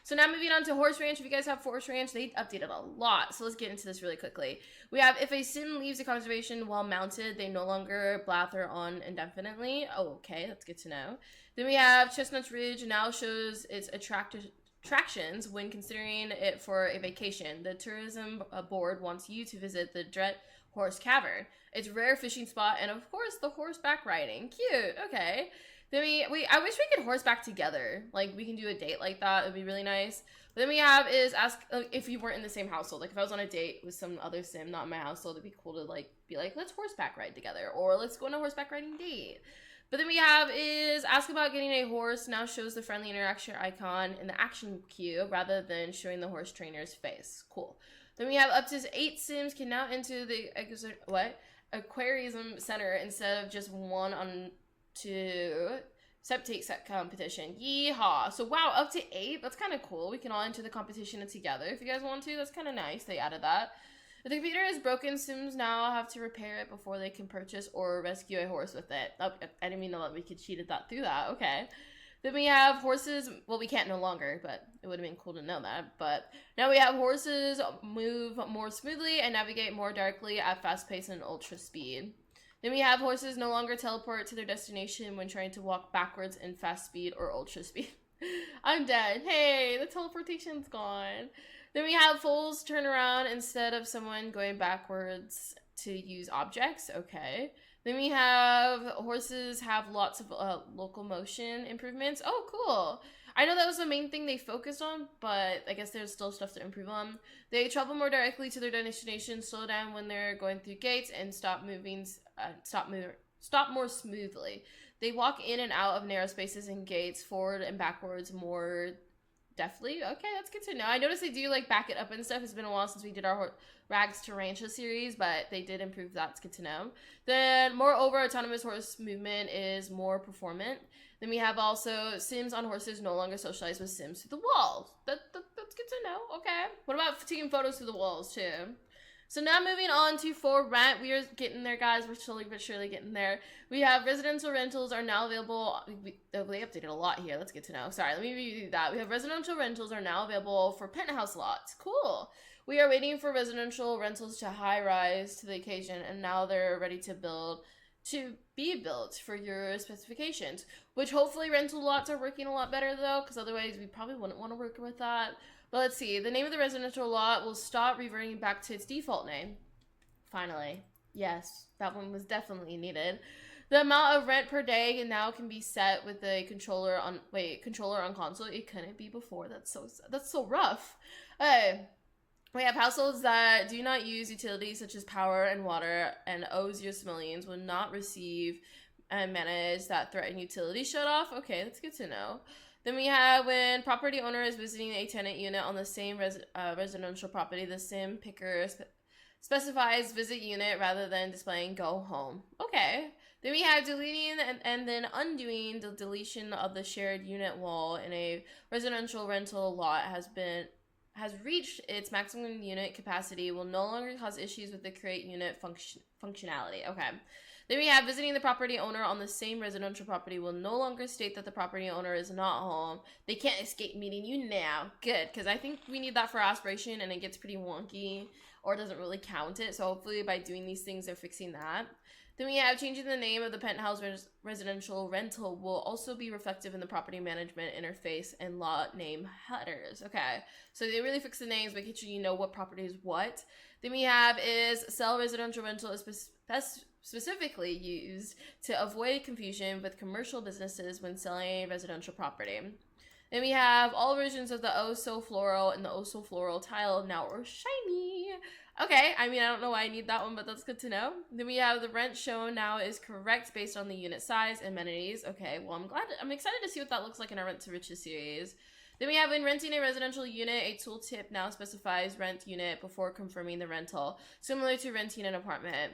So now moving on to Horse Ranch. If you guys have Horse Ranch, they updated a lot. So let's get into this really quickly. We have, if a sim leaves a conservation while mounted, they no longer blather on indefinitely. Oh, okay, that's good to know. Then we have Chestnut Ridge now shows its attractions when considering it for a vacation. The tourism board wants you to visit the Dret Horse Cavern. It's a rare fishing spot, and of course, the horseback riding. Cute, okay. Then I wish we could horseback together. Like, we can do a date like that. It would be really nice. But then we have is ask if you weren't in the same household. Like, if I was on a date with some other sim, not in my household, it'd be cool to, like, be like, let's horseback ride together. Or let's go on a horseback riding date. But then we have is ask about getting a horse. Now shows the friendly interaction icon in the action queue rather than showing the horse trainer's face. Cool. Then we have up to 8 sims can now enter the aquarium center instead of just one on to septate set competition. Yeehaw. So wow, up to 8. That's kind of cool. We can all enter the competition together if you guys want to. That's kind of nice. They added that. If the computer is broken, sims now have to repair it before they can purchase or rescue a horse with it. Oh, I didn't mean to let we could cheat that through that. Okay. Then we have horses. Well, we can't no longer, but it would have been cool to know that. But now we have horses move more smoothly and navigate more directly at fast pace and ultra speed. Then we have horses no longer teleport to their destination when trying to walk backwards in fast speed or ultra speed. I'm dead. Hey, the teleportation's gone. Then we have foals turn around instead of someone going backwards to use objects. Okay. Then we have horses have lots of local motion improvements. Oh, cool. I know that was the main thing they focused on, but I guess there's still stuff to improve on. They travel more directly to their destination, slow down when they're going through gates, and stop more smoothly. They walk in and out of narrow spaces and gates, forward and backwards more deftly. Okay, that's good to know. I noticed they do like back it up and stuff. It's been a while since we did our Rags to Rancho series, but they did improve that. It's good to know. Then, moreover, autonomous horse movement is more performant. Then we have also sims on horses no longer socialize with sims through the walls. That's good to know. Okay. What about taking photos through the walls too? So now moving on to for rent. We are getting there, guys. We're slowly but surely getting there. We have residential rentals are now available. They updated a lot here. That's good to know. Sorry, let me review that. We have residential rentals are now available for penthouse lots. Cool. We are waiting for residential rentals to high rise to the occasion, and now they're ready to be built for your specifications, which hopefully rental lots are working a lot better though, because otherwise we probably wouldn't want to work with that. But let's see, the name of the residential lot will stop reverting back to its default name. Finally. Yes, that one was definitely needed. The amount of rent per day now can be set with the controller on console. It couldn't be before. That's so rough. We have households that do not use utilities such as power and water and owes your simoleons will not receive and manage that threatened utility shut off. Okay, that's good to know. Then we have when property owner is visiting a tenant unit on the same residential property, the sim picker specifies visit unit rather than displaying go home. Okay. Then we have deleting and then undoing the deletion of the shared unit wall in a residential rental lot has reached its maximum unit capacity, will no longer cause issues with the create unit functionality. Okay. Then we have visiting the property owner on the same residential property will no longer state that the property owner is not home. They can't escape meeting you now. Good, because I think we need that for aspiration and it gets pretty wonky or doesn't really count it. So hopefully by doing these things, they're fixing that. Then we have changing the name of the penthouse residential rental will also be reflective in the property management interface and lot name headers. Okay, so they really fix the names, making sure you know what property is what. Then we have is sell residential rental is specifically used to avoid confusion with commercial businesses when selling a residential property. Then we have all versions of the Oh So Floral and the Oh So Floral tile now are shiny. Okay, I mean, I don't know why I need that one, but that's good to know. Then we have the rent shown now is correct based on the unit size and amenities. Okay, well, I'm excited to see what that looks like in our Rent to Riches series. Then we have in renting a residential unit, a tooltip now specifies rent unit before confirming the rental, similar to renting an apartment.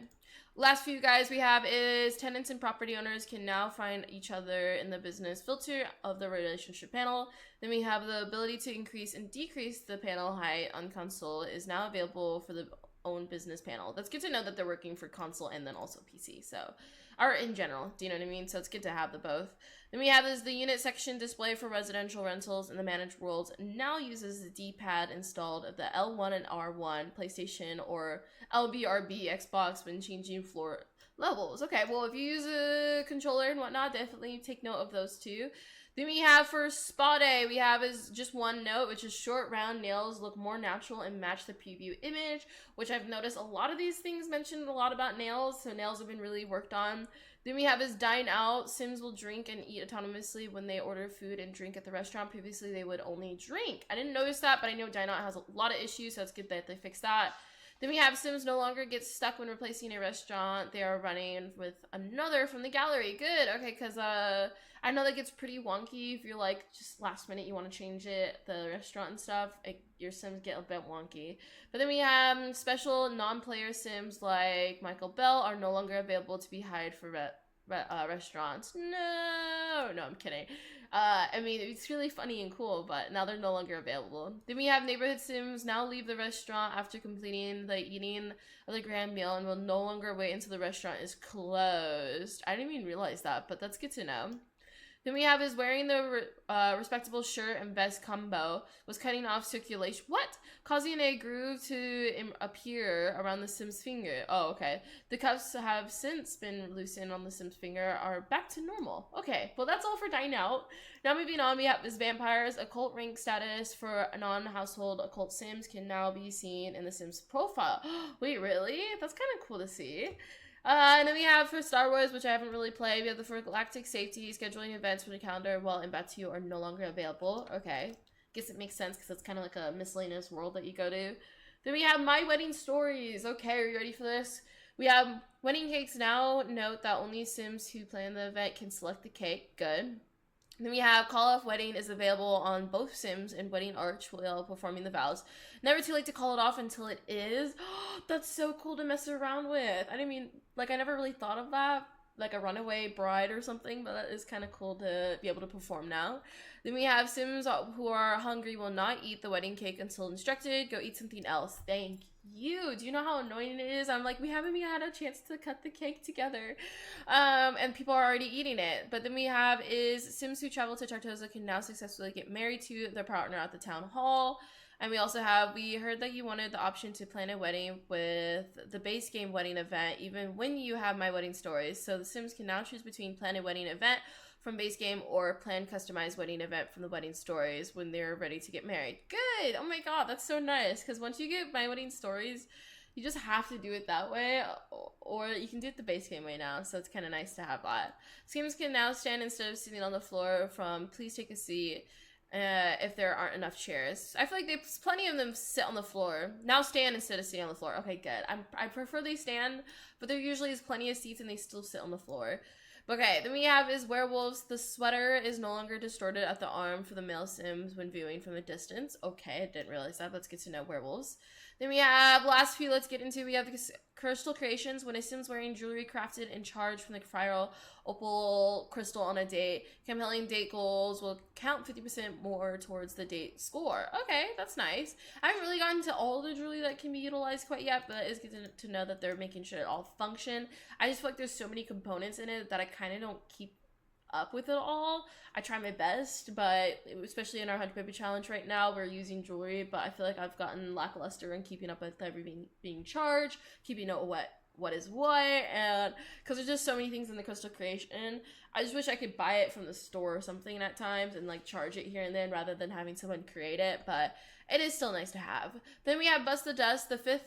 Last few guys we have is tenants and property owners can now find each other in the business filter of the relationship panel. Then we have the ability to increase and decrease the panel height on console is now available for the own business panel. That's good to know that they're working for console and then also PC. So, or in general, do you know what I mean? So it's good to have the both. Then we have is the unit section display for residential rentals in the managed worlds now uses the D-pad installed of the L1 and R1 PlayStation or LBRB Xbox when changing floor levels. Okay, well, if you use a controller and whatnot, definitely take note of those too. Then we have for spa day, we have is just one note, which is short round nails look more natural and match the preview image, which I've noticed a lot of these things mentioned a lot about nails, so nails have been really worked on. Then we have is Dine Out. Sims will drink and eat autonomously when they order food and drink at the restaurant. Previously, they would only drink. I didn't notice that, but I know Dine Out has a lot of issues, so it's good that they fixed that. Then we have Sims no longer get stuck when replacing a restaurant. They are running with another from the gallery. Good. Okay, because I know that gets pretty wonky if you're like just last minute you want to change it, the restaurant and stuff. Your Sims get a bit wonky. But then we have special non-player Sims like Michael Bell are no longer available to be hired for restaurants. No, I'm kidding. I mean, it's really funny and cool, but now they're no longer available. Then we have neighborhood Sims now leave the restaurant after completing the eating of the grand meal and will no longer wait until the restaurant is closed. I didn't even realize that, but that's good to know. Then we have is wearing the respectable shirt and vest combo was cutting off circulation. What? Causing a groove to appear around the Sim's finger. Oh, okay. The cuffs have since been loosened on the Sim's finger are back to normal. Okay, well that's all for Dine Out. Now moving on, we have is vampires. Occult rank status for non-household occult Sims can now be seen in the Sim's profile. Wait, really? That's kind of cool to see. And then we have for Star Wars, which I haven't really played, we have the for galactic safety, scheduling events for the calendar while in Batu are no longer available. Okay. Guess it makes sense because it's kind of like a miscellaneous world that you go to. Then we have My Wedding Stories. Okay, are you ready for this? We have wedding cakes now. Note that only Sims who plan the event can select the cake. Good. Then we have Call Off Wedding is available on both Sims and Wedding Arch while performing the vows. Never too late to call it off until it is. That's so cool to mess around with. I didn't mean, like, I never really thought of that, like a runaway bride or something, but that is kind of cool to be able to perform now. Then we have Sims who are hungry will not eat the wedding cake until instructed. Go eat something else. Thank you. Do you know how annoying it is? I'm like, we haven't even had a chance to cut the cake together. And people are already eating it. But then we have is Sims who travel to Tartosa can now successfully get married to their partner at the town hall. And we also have, we heard that you wanted the option to plan a wedding with the base game wedding event, even when you have My Wedding Stories. So the Sims can now choose between plan a wedding event from base game or plan customized wedding event from the Wedding Stories when they're ready to get married. Good! Oh my god, that's so nice. Because once you get My Wedding Stories, you just have to do it that way, or you can do it the base game way now, so it's kind of nice to have that. Sims can now stand instead of sitting on the floor from please take a seat. If there aren't enough chairs. I feel like there's plenty of them sit on the floor. Now stand instead of sitting on the floor. Okay, good. I prefer they stand, but there usually is plenty of seats and they still sit on the floor. Okay, then we have is Werewolves. The sweater is no longer distorted at the arm for the male Sims when viewing from a distance. Okay, I didn't realize that. That's good to know. Werewolves. Then we have, last few let's get into, we have the crystal creations. When a Sim's wearing jewelry crafted and charged from the Friral opal crystal on a date, compelling date goals will count 50% more towards the date score. Okay, that's nice. I haven't really gotten to all the jewelry that can be utilized quite yet, but it's good to know that they're making sure it all function. I just feel like there's so many components in it that I kind of don't keep up with it all. I try my best, but especially in our 100 Baby Challenge right now, we're using jewelry, but I feel like I've gotten lackluster in keeping up with everything being charged, keeping up with what is what, and because there's just so many things in the crystal creation. I just wish I could buy it from the store or something at times and like charge it here and then rather than having someone create it, but it is still nice to have. Then we have Bust the Dust, the fifth.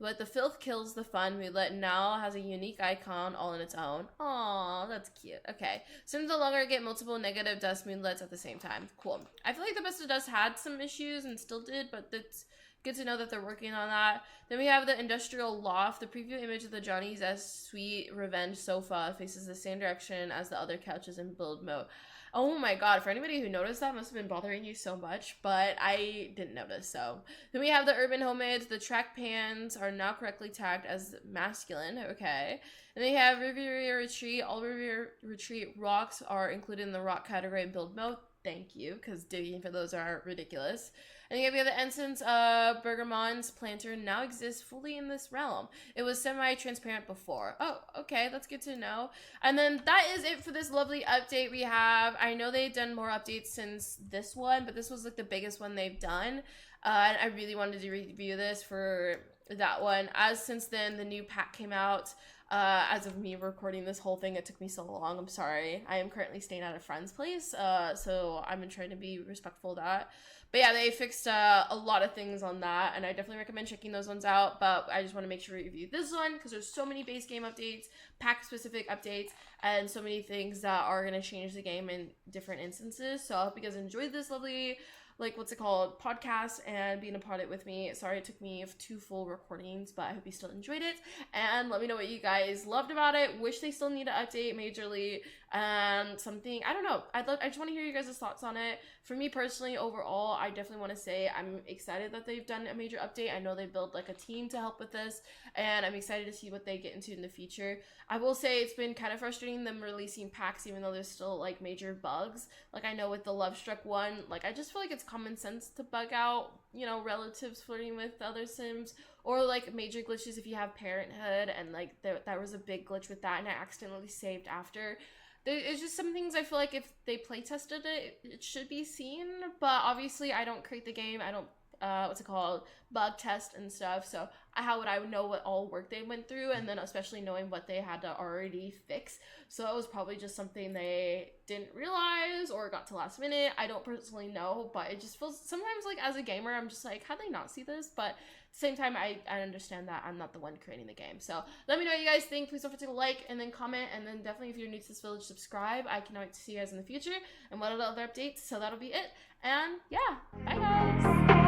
But the filth kills the fun. Roulette now has a unique icon all on its own. Aww, that's cute. Okay. Sims no longer get multiple negative dust moonlets at the same time. Cool. I feel like the Best of Dust had some issues and still did, but it's Good to know that they're working on that. Then we have the industrial loft. The preview image of the Johnny's S Sweet Revenge sofa faces the same direction as the other couches in build mode. Oh my god, for anybody who noticed, that must have been bothering you so much, but I didn't notice. So then we have the urban homage. The track pans are now correctly tagged as masculine. Okay. And they have Riviera Retreat. All Riviera Retreat rocks are included in the rock category in build mode. Thank you, because digging for those are ridiculous. And then we have the Ensigns of Bergamon's planter now exists fully in this realm. It was semi-transparent before. Oh, okay, that's good to know. And then that is it for this lovely update we have. I know they've done more updates since this one, but this was like the biggest one they've done. And I really wanted to review this for that one. As since then, the new pack came out. As of me recording this whole thing, it took me so long. I'm sorry. I am currently staying at a friend's place, so I'm trying to be respectful of that. But yeah, they fixed a lot of things on that, and I definitely recommend checking those ones out. But I just want to make sure we review this one because there's so many base game updates, pack-specific updates, and so many things that are going to change the game in different instances. So I hope you guys enjoyed this lovely, like, what's it called, podcast, and being a part of it with me. Sorry it took me 2 full recordings, but I hope you still enjoyed it. And let me know what you guys loved about it. Wish they still need to update majorly. And something, I don't know. I just want to hear you guys' thoughts on it. For me personally, overall, I definitely want to say I'm excited that they've done a major update. I know they built like a team to help with this, and I'm excited to see what they get into in the future. I will say it's been kind of frustrating them releasing packs even though there's still like major bugs. Like I know with the Love Struck one, like I just feel like it's common sense to bug out, you know, relatives flirting with other Sims, or like major glitches if you have Parenthood, and like that was a big glitch with that, and I accidentally saved after. It's just some things I feel like if they play tested it, it should be seen, but obviously I don't create the game, I don't what's it called, bug test and stuff, so how would I know what all work they went through, and then especially knowing what they had to already fix. So it was probably just something they didn't realize or got to last minute. I don't personally know, but it just feels sometimes like as a gamer I'm just like, how'd they not see this? But at the same time I understand that I'm not the one creating the game. So let me know what you guys think. Please don't forget to like and then comment, and then definitely if you're new to this village, subscribe. I cannot wait to see you guys in the future and what other updates. So that'll be it, and yeah, bye guys.